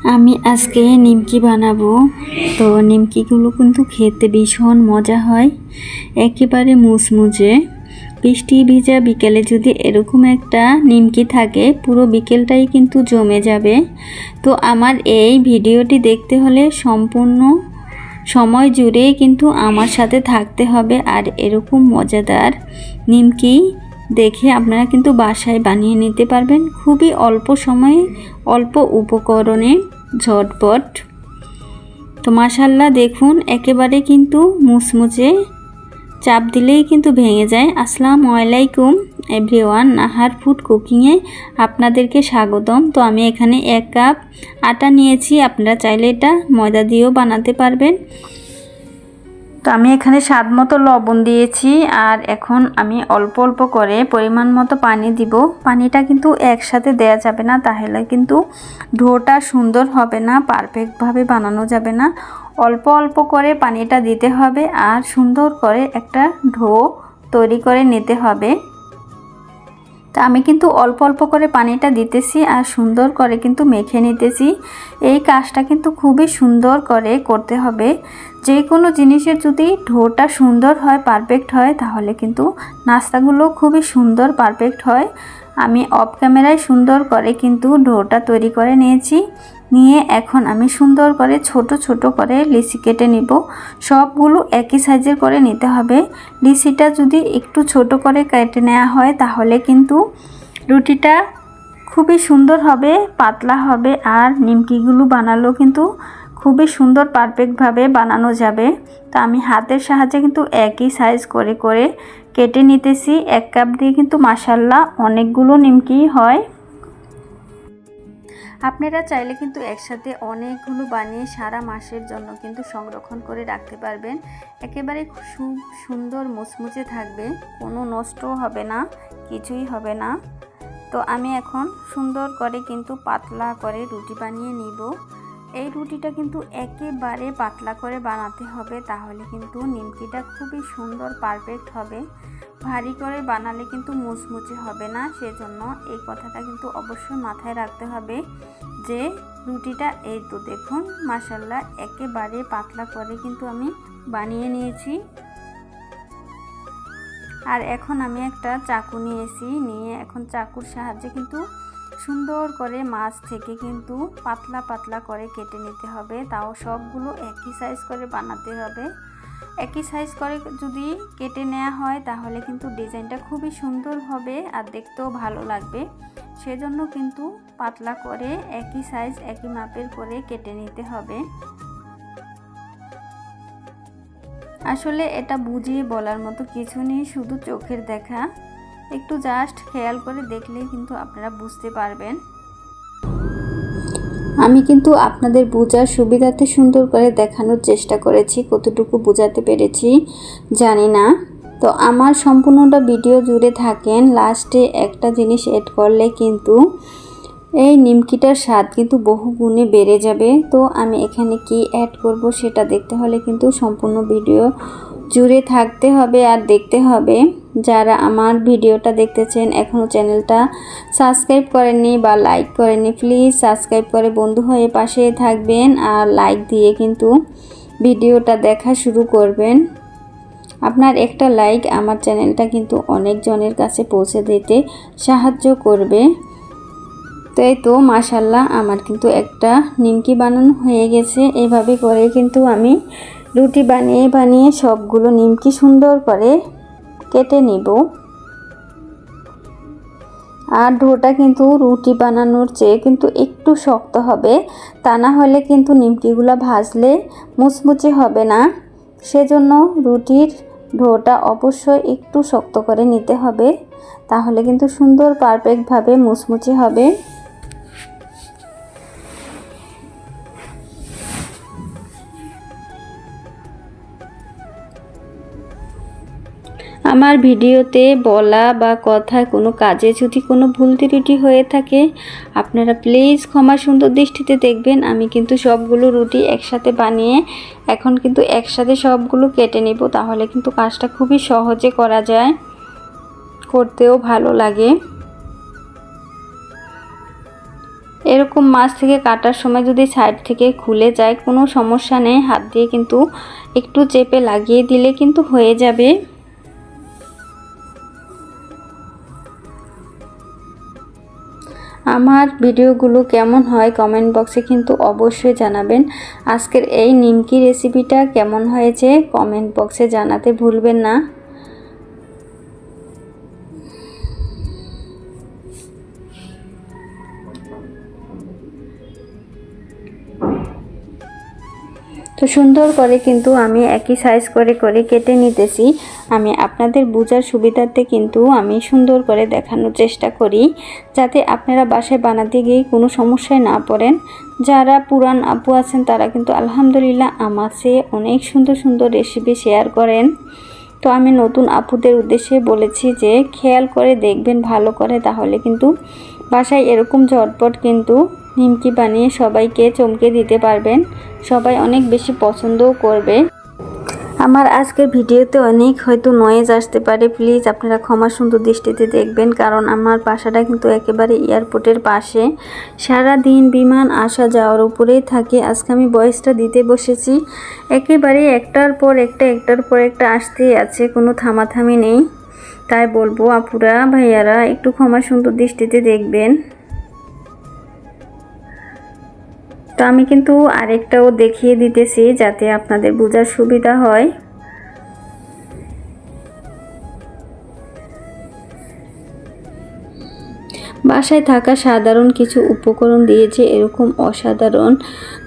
আমি আজকে নিমকি বানাবো। তো নিমকিগুলো কিন্তু খেতে ভীষণ মজা হয়, একেবারে মুচমুচে। বৃষ্টি ভিজা বিকেলে যদি এরকম একটা নিমকি থাকে, পুরো বিকেলটাই কিন্তু জমে যাবে। তো আমার এই ভিডিওটি দেখতে হলে সম্পূর্ণ সময় জুড়েই কিন্তু আমার সাথে থাকতে হবে। আর এরকম মজাদার নিমকি দেখে আপনারা কিন্তু বাসায় বানিয়ে নিতে পারবেন খুবই অল্প সময়ে, অল্প উপকরণে, ঝটপট। তো মাশাআল্লাহ দেখুন, একেবারে কিন্তু মুচমুচে, চাপ দিলেই কিন্তু ভেঙে যায়। আসসালামু আলাইকুম এভরিওয়ান, নাহার ফুড কুকিংয়ে আপনাদেরকে স্বাগতম। তো আমি এখানে 1 কাপ আটা নিয়েছি, আপনারা চাইলে এটা ময়দা দিয়েও বানাতে পারবেন। তো আমি এখানে স্বাদ মতো লবণ দিয়েছি, আর এখন আমি অল্প অল্প করে পরিমাণ মতো পানি দিব। পানিটা কিন্তু একসাথে দেয়া যাবে না, তাহলে কিন্তু ডোটা সুন্দর হবে না, পারফেক্টভাবে বানানো যাবে না। অল্প অল্প করে পানিটা দিতে হবে, আর সুন্দর করে একটা ডো তৈরি করে নিতে হবে। তা আমি কিন্তু অল্প অল্প করে পানিটা দিতেছি, আর সুন্দর করে কিন্তু মেখে নিতেছি। এই কাজটা কিন্তু খুবই সুন্দর করে করতে হবে। যে কোনো জিনিসের যদি ডোটা সুন্দর হয়, পারফেক্ট হয়, তাহলে কিন্তু নাস্তাগুলো খুবই সুন্দর পারফেক্ট হয়। আমি অফ ক্যামেরায় সুন্দর করে কিন্তু ডোটা তৈরি করে নিয়েছি। নিয়ে এখন আমি সুন্দর করে ছোট ছোট করে লিচি কেটে নিব। সবগুলো একই সাইজের করে নিতে হবে। লিচিটা যদি একটু ছোট করে কেটে নেওয়া হয়, তাহলে কিন্তু রুটিটা খুবই সুন্দর হবে, পাতলা হবে, আর নিমকিগুলো বানালেও কিন্তু খুবই সুন্দর পারফেক্টভাবে বানানো যাবে। তো আমি হাতের সাহায্যে কিন্তু একই সাইজ করে করে কেটে নিতেছি। 1 কাপ দিয়ে কিন্তু মাশাআল্লাহ অনেকগুলো নিমকি হয়। আপনারা চাইলে কিন্তু একসাথে অনেকগুলো বানিয়ে সারা মাসের জন্য কিন্তু সংরক্ষণ করে রাখতে পারবেন। একেবারে খুব সুন্দর মুচমুচে থাকবে, কোনো নষ্টও হবে না, কিছুই হবে না। তো আমি এখন সুন্দর করে কিন্তু পাতলা করে রুটি বানিয়ে নিব। এই রুটিটা কিন্তু একেবারে পাতলা করে বানাতে হবে, তাহলে কিন্তু নিমকিটা খুবই সুন্দর পারফেক্ট হবে। ভারী করে বানালে কিন্তু মুচমুচে হবে না, সেজন্য এই কথাটা কিন্তু অবশ্যই মাথায় রাখতে হবে যে রুটিটা, এই তো দেখুন মাশাআল্লাহ একেবারে পাতলা করে কিন্তু আমি বানিয়ে নিয়েছি। আর এখন আমি একটা চাকু নিয়েছি, নিয়ে এখন চাকুর সাহায্যে কিন্তু সুন্দর করে মাছ থেকে কিন্তু পাতলা পাতলা করে কেটে নিতে হবে। তাও সবগুলো একই সাইজ করে বানাতে হবে। একই সাইজ করে যদি কেটে নেওয়া হয়, তাহলে কিন্তু ডিজাইনটা খুবই সুন্দর হবে আর দেখতেও ভালো লাগবে। সেজন্য কিন্তু পাতলা করে একই সাইজ একই মাপের করে কেটে নিতে হবে। আসলে এটা বুঝিয়ে বলার মতো কিছু নেই, শুধু চোখের দেখা, একটু জাস্ট খেয়াল করে দেখলেই কিন্তু আপনারা বুঝতে পারবেন। আমি কিন্তু আপনাদের বোঝার সুবিধাতে সুন্দর করে দেখানোর চেষ্টা করেছি, কতটুকু বোঝাতে পেরেছি জানি না। তো আমার সম্পূর্ণটা ভিডিও জুড়ে থাকেন, লাস্টে একটা জিনিস এড করলে কিন্তু এই নিমকিটার স্বাদ কিন্তু বহু গুণে বেড়ে যাবে। তো আমি এখানে কি অ্যাড করব সেটা দেখতে হলে কিন্তু সম্পূর্ণ ভিডিও জুড়ে থাকতে হবে আর দেখতে হবে। যারা আমার ভিডিওটা দেখতেছেন এখনও চ্যানেলটা সাবস্ক্রাইব করেননি বা লাইক করেননি, প্লিজ সাবস্ক্রাইব করে বন্ধু হয়ে পাশে থাকবেন, আর লাইক দিয়ে কিন্তু ভিডিওটা দেখা শুরু করবেন। আপনার একটা লাইক আমার চ্যানেলটা কিন্তু অনেকজনের কাছে পৌঁছে দিতে সাহায্য করবে। তো এই তো মাশাআল্লাহ আমার কিন্তু একটা নিমকি বানানো হয়ে গেছে। এভাবে করে কিন্তু আমি রুটি বানিয়ে বানিয়ে সবগুলো নিমকি সুন্দর করে কেটে নিব। আর ডোটা কিন্তু রুটি বানানোর চেয়ে কিন্তু একটু শক্ত হবে, তা না হলে কিন্তু নিমকিগুলো ভাজলে মুচমুচে হবে না। সেজন্য রুটির ডোটা অবশ্যই একটু শক্ত করে নিতে হবে, তাহলে কিন্তু সুন্দর পারফেক্টভাবে মুচমুচে হবে। আমার ভিডিওতে বলা বা কথায় কোনো কাজে যদি কোনো ভুল ত্রুটি হয়ে থাকে, আপনারা প্লিজ ক্ষমা সুন্দর দৃষ্টিতে দেখবেন। আমি কিন্তু সবগুলো রুটি একসাথে বানিয়ে এখন কিন্তু একসাথে সবগুলো কেটে নেব, তাহলে কিন্তু কাজটা খুবই সহজে করা যায়, করতেও ভালো লাগে। এরকম মাছ থেকে কাটার সময় যদি সাইড থেকে খুলে যায় কোনো সমস্যা নেই, হাত দিয়ে কিন্তু একটু চেপে লাগিয়ে দিলে কিন্তু হয়ে যাবে। আমার ভিডিওগুলো কেমন হয় কমেন্ট বক্সে কিন্তু অবশ্যই জানাবেন। আজকের এই নিমকি রেসিপিটা কেমন হয়েছে কমেন্ট বক্সে জানাতে ভুলবেন না। তো সুন্দর করে কিন্তু আমি একই সাইজ করে করে কেটে নিতেছি। আমি আপনাদের বোঝার সুবিধার্থে কিন্তু আমি সুন্দর করে দেখানোর চেষ্টা করি, যাতে আপনারা বাসায় বানাতে গিয়ে কোনো সমস্যায় না পড়েন। যারা পুরান আপু আছেন তারা কিন্তু আলহামদুলিল্লাহ আমার চেয়ে অনেক সুন্দর সুন্দর রেসিপি শেয়ার করেন। তো আমি নতুন আপুদের উদ্দেশ্যে বলেছি যে খেয়াল করে দেখবেন ভালো করে, তাহলে কিন্তু বাসায় এরকম ঝটপট কিন্তু নিমকি বানিয়ে সবাইকে চমকে দিতে পারবেন। সবাই অনেক বেশি পছন্দও করবে। আমার আজকের ভিডিওতে অনেক হয়তো নয়েজ আসতে পারে, প্লিজ আপনারা ক্ষমা সুন্দর দৃষ্টিতে দেখবেন, কারণ আমার বাসাটা কিন্তু একেবারে এয়ারপোর্টের পাশে। সারা দিন বিমান আসা যাওয়ার উপরেই থাকে। আজকে আমি ভয়েসটা দিতে বসেছি, একেবারে একটার পর একটা আসতেই আছে, কোনো থামাথামি নেই। তাই বলবো আপুরা ভাইয়ারা একটু ক্ষমা সুন্দর দৃষ্টিতে দেখবেন। তো আমি কিন্তু আরেকটাও দেখিয়ে দিতেছি যাতে আপনাদের বোঝার সুবিধা হয়। বাসায় থাকা সাধারণ কিছু উপকরণ দিয়েছে এরকম অসাধারণ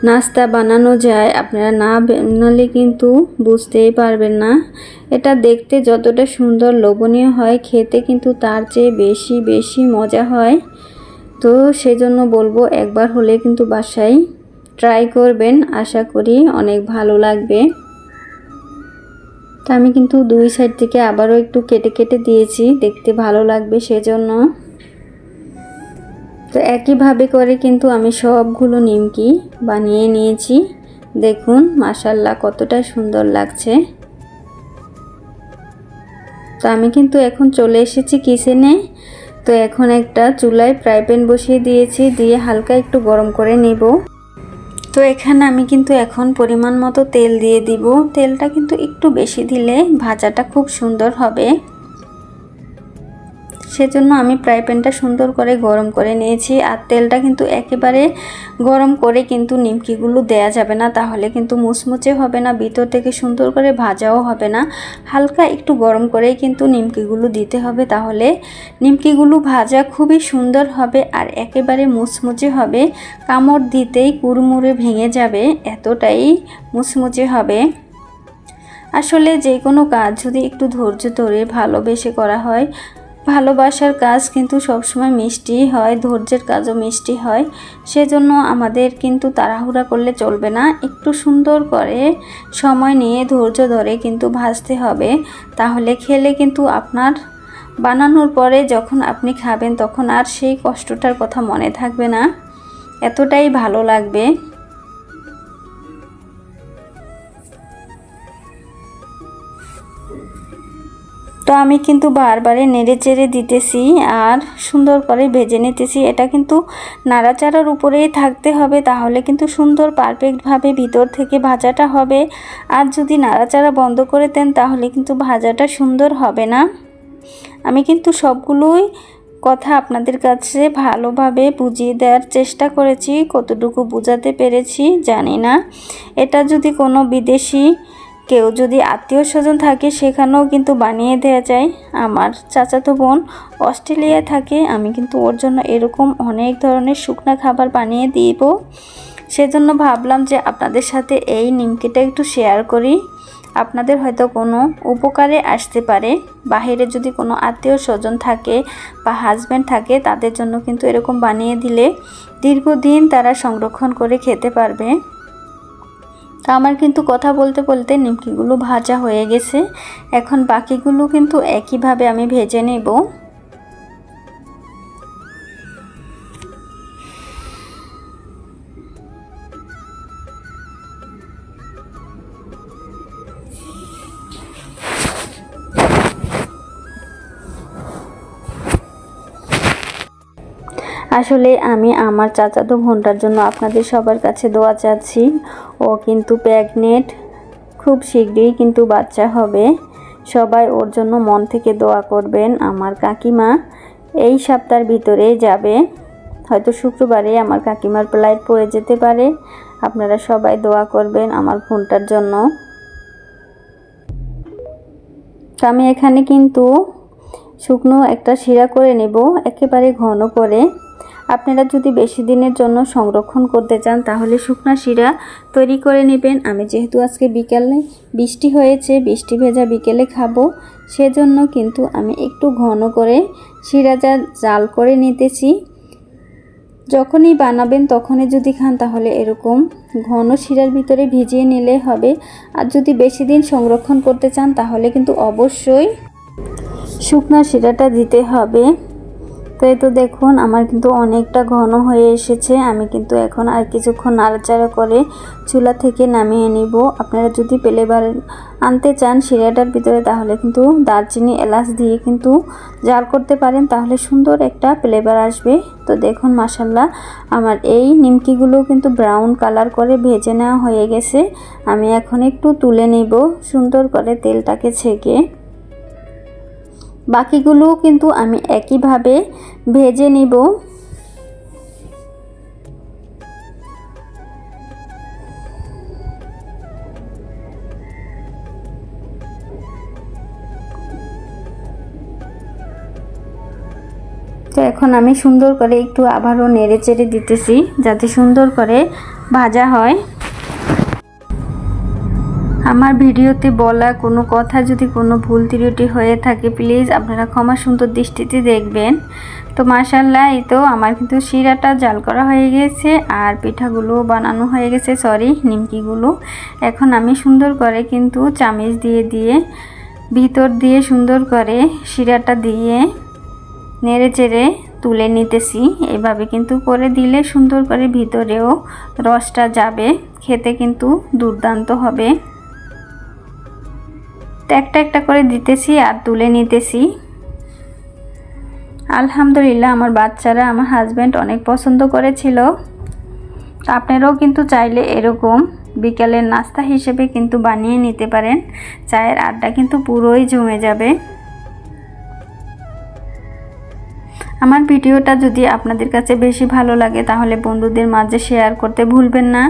নাস্তা বানানো যায়, আপনারা না বানালে কিন্তু বুঝতেই পারবেন না। এটা দেখতে যতটা সুন্দর লোভনীয় হয়, খেতে কিন্তু তার চেয়ে বেশি বেশি মজা হয়। তো সেজন্য বলবো একবার হলে কিন্তু বাসায় ট্রাই করবেন, আশা করি অনেক ভালো লাগবে। তো আমি কিন্তু দুই সাইড থেকে আবারও একটু কেটে কেটে দিয়েছি, দেখতে ভালো লাগবে সেজন্য। তো একইভাবে করে কিন্তু আমি সবগুলো নিমকি বানিয়ে নিয়েছি। দেখুন মাশাআল্লাহ কতটা সুন্দর লাগছে। তো আমি কিন্তু এখন চলে এসেছি কিচেনে। তো এখন একটা চুলায় ফ্রাই প্যান বসিয়ে দিয়েছি, দিয়ে হালকা একটু গরম করে নেব। তো এখানে আমি কিন্তু এখন পরিমাণ মতো তেল দিয়ে দিব। তেলটা কিন্তু একটু বেশি দিলে ভাজাটা খুব সুন্দর হবে, সেজন্য আমি ফ্রাই প্যানটা সুন্দর করে গরম করে নিয়েছি। আর তেলটা কিন্তু একেবারে গরম করে কিন্তু নিমকিগুলো দেয়া যাবে না, তাহলে কিন্তু মুচমুচে হবে না, ভিতর থেকে সুন্দর করে ভাজাও হবে না। হালকা একটু গরম করেই কিন্তু নিমকিগুলো দিতে হবে, তাহলে নিমকিগুলো ভাজা খুবই সুন্দর হবে আর একেবারে মুচমুচে হবে। কামড় দিতেই কুড়মুড়ে ভেঙে যাবে, এতটাই মুচমুচে হবে। আসলে যে কোনো কাজ যদি একটু ধৈর্য ধরে ভালোবেসে করা হয়, ভালোবাসার কাজ কিন্তু সবসময় মিষ্টি হয়, ধৈর্যের কাজও মিষ্টি হয়। সেজন্য আমাদের কিন্তু তাড়াহুড়া করলে চলবে না, একটু সুন্দর করে সময় নিয়ে ধৈর্য ধরে কিন্তু ভাজতে হবে। তাহলে খেলে কিন্তু আপনার বানানোর পরে যখন আপনি খাবেন তখন আর সেই কষ্টটার কথা মনে থাকবে না, এতটাই ভালো লাগবে। তো আমি কিন্তু বারবারে নেড়ে চেড়ে দিতেছি আর সুন্দর করে ভেজে নিতেছি। এটা কিন্তু নাড়াচাড়ার উপরেই থাকতে হবে, তাহলে কিন্তু সুন্দর পারফেক্টভাবে ভিতর থেকে ভাজাটা হবে। আর যদি নাড়াচাড়া বন্ধ করে দেন তাহলে কিন্তু ভাজাটা সুন্দর হবে না। আমি কিন্তু সবগুলোই কথা আপনাদের কাছে ভালোভাবে বুঝিয়ে দেওয়ার চেষ্টা করেছি, কতটুকু বোঝাতে পেরেছি জানি না। এটা যদি কোনো বিদেশি কেউ যদি আত্মীয় স্বজন থাকে সেখানেও কিন্তু বানিয়ে দেওয়া যায়। আমার চাচাতো বোন অস্ট্রেলিয়ায় থাকে, আমি কিন্তু ওর জন্য এরকম অনেক ধরনের শুকনো খাবার বানিয়ে দিব। সেজন্য ভাবলাম যে আপনাদের সাথে এই নিমকিটা একটু শেয়ার করি, আপনাদের হয়তো কোনো উপকারে আসতে পারে। বাইরে যদি কোনো আত্মীয় স্বজন থাকে বা হাজব্যান্ড থাকে, তাদের জন্য কিন্তু এরকম বানিয়ে দিলে দীর্ঘদিন তারা সংরক্ষণ করে খেতে পারবে। তো আমার কিন্তু কথা বলতে বলতে নিমকিগুলো ভাজা হয়ে গেছে, এখন বাকিগুলো কিন্তু একইভাবে আমি ভেজে নেব। আসলে আমি আমার চাচাতো বোনটার জন্য আপনাদের সবার কাছে দোয়া চাচ্ছি। ও কিন্তু প্রেগনেন্ট, খুব শীঘ্রই কিন্তু বাচ্চা হবে। সবাই ওর জন্য মন থেকে দোয়া করবেন। আমার কাকিমা এই সপ্তাহের ভিতরেই যাবে, হয়তো শুক্রবারে আমার কাকিমার ফ্লাইট পড়ে যেতে পারে। আপনারা সবাই দোয়া করবেন আমার বোনটার জন্য। তো আমি এখানে কিন্তু শুকনো একটা শিরা করে নেব, একেবারে ঘন করে। আপনারা যদি বেশি দিনের জন্য সংরক্ষণ করতে চান তাহলে শুকনো শিরা তৈরি করে নেবেন। আমি যেহেতু আজকে বিকালে বৃষ্টি হয়েছে, বৃষ্টি ভেজা বিকেলে খাবো, সেজন্য কিন্তু আমি একটু ঘন করে শিরাটা জাল করে নিতেছি। যখনই বানাবেন তখনই যদি খান তাহলে এরকম ঘন শিরার ভিতরে ভিজিয়ে নিলে হবে। আর যদি বেশি দিন সংরক্ষণ করতে চান তাহলে কিন্তু অবশ্যই শুকনো শিরাটা দিতে হবে। তো এই তো দেখুন আমার কিন্তু অনেকটা ঘন হয়ে এসেছে। আমি কিন্তু এখন আর কিছুক্ষণ নাড়াচাড়া করে চুলা থেকে নামিয়ে নিব। আপনারা যদি ফ্লেভার আনতে চান শিরাটার ভিতরে তাহলে কিন্তু দারচিনি এলাচ দিয়ে কিন্তু জাল করতে পারেন, তাহলে সুন্দর একটা ফ্লেভার আসবে। তো দেখুন মাশাআল্লাহ আমার এই নিমকিগুলো কিন্তু ব্রাউন কালার করে ভেজে নেওয়া হয়ে গেছে। আমি এখন একটু তুলে নিব সুন্দর করে তেলটাকে ছেঁকে। বাকিগুলো কিন্তু আমি একইভাবে ভেজে নিব। তো এখন আমি সুন্দর করে একটু আবারও নেড়ে চেড়ে দিতেছি যাতে সুন্দর করে ভাজা হয়। আমার ভিডিওতে বলা কোনো কথা যদি কোনো ভুল ত্রুটি হয়ে থাকে প্লিজ আপনারা ক্ষমা সুন্দর দৃষ্টিতে দেখবেন। তো মাশাআল্লাহ এই তো আমার কিন্তু শিরাটা জাল করা হয়ে গেছে আর পিঠাগুলো বানানো হয়ে গেছে, সরি নিমকিগুলো। এখন আমি সুন্দর করে কিন্তু চামচ দিয়ে দিয়ে ভিতর দিয়ে সুন্দর করে শিরাটা দিয়ে নেড়ে চেড়ে তুলে নিতেছি। এভাবে কিন্তু করে দিলে সুন্দর করে ভিতরেও রসটা যাবে, খেতে কিন্তু দুর্দান্ত হবে। একটা একটা করে দিতেছি আর তুলে নিতেছি। আলহামদুলিল্লাহ আমার বাচ্চারা, আমার হাজব্যান্ড অনেক পছন্দ করেছিল। আপনারাও কিন্তু চাইলে এরকম বিকালের নাস্তা হিসেবে কিন্তু বানিয়ে নিতে পারেন। চায়ের আড্ডা কিন্তু পুরোই জমে যাবে। আমার ভিডিওটা যদি আপনাদের কাছে বেশি ভালো লাগে তাহলে বন্ধুদের মাঝে শেয়ার করতে ভুলবেন না।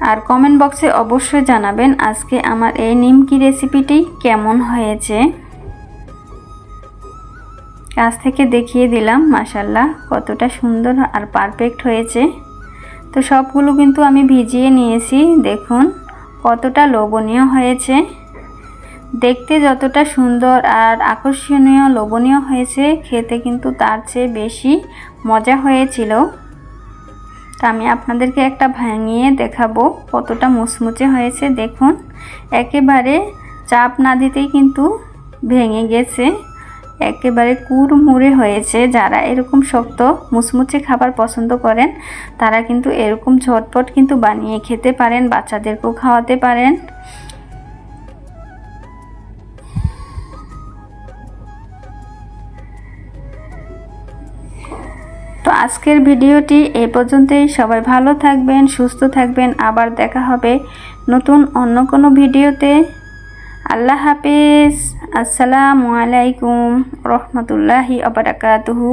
আর কমেন্ট বক্সে অবশ্যই জানাবেন আজকে আমার এই নিমকি রেসিপিটি কেমন হয়েছে। কাছ থেকে দেখিয়ে দিলাম মাশাআল্লাহ কতটা সুন্দর আর পারফেক্ট হয়েছে। তো সবগুলো কিন্তু আমি ভিজিয়ে নিয়েছি, দেখুন কতটা লোভনীয় হয়েছে। দেখতে যতটা সুন্দর আর আকর্ষণীয় লোভনীয় হয়েছে, খেতে কিন্তু তার চেয়ে বেশি মজা হয়েছিল। তা আমি আপনাদেরকে একটা ভাঙিয়ে দেখাবো কতটা মুচমুচে হয়েছে। দেখুন একেবারে চাপ না দিতেই কিন্তু ভেঙে গেছে, একেবারে কুড়মুড়ে হয়েছে। যারা এরকম শক্ত মুচমুচে খাবার পছন্দ করেন তারা কিন্তু এরকম ঝটপট কিন্তু বানিয়ে খেতে পারেন, বাচ্চাদেরকেও খাওয়াতে পারেন। তো আজকের ভিডিওটি এই পর্যন্তই। সবাই ভালো থাকবেন, সুস্থ থাকবেন। আবার দেখা হবে নতুন অন্য কোনো ভিডিওতে। আল্লাহ হাফেজ। আসসালামু আলাইকুম রহমতুল্লাহি ওয়া বারাকাতুহু।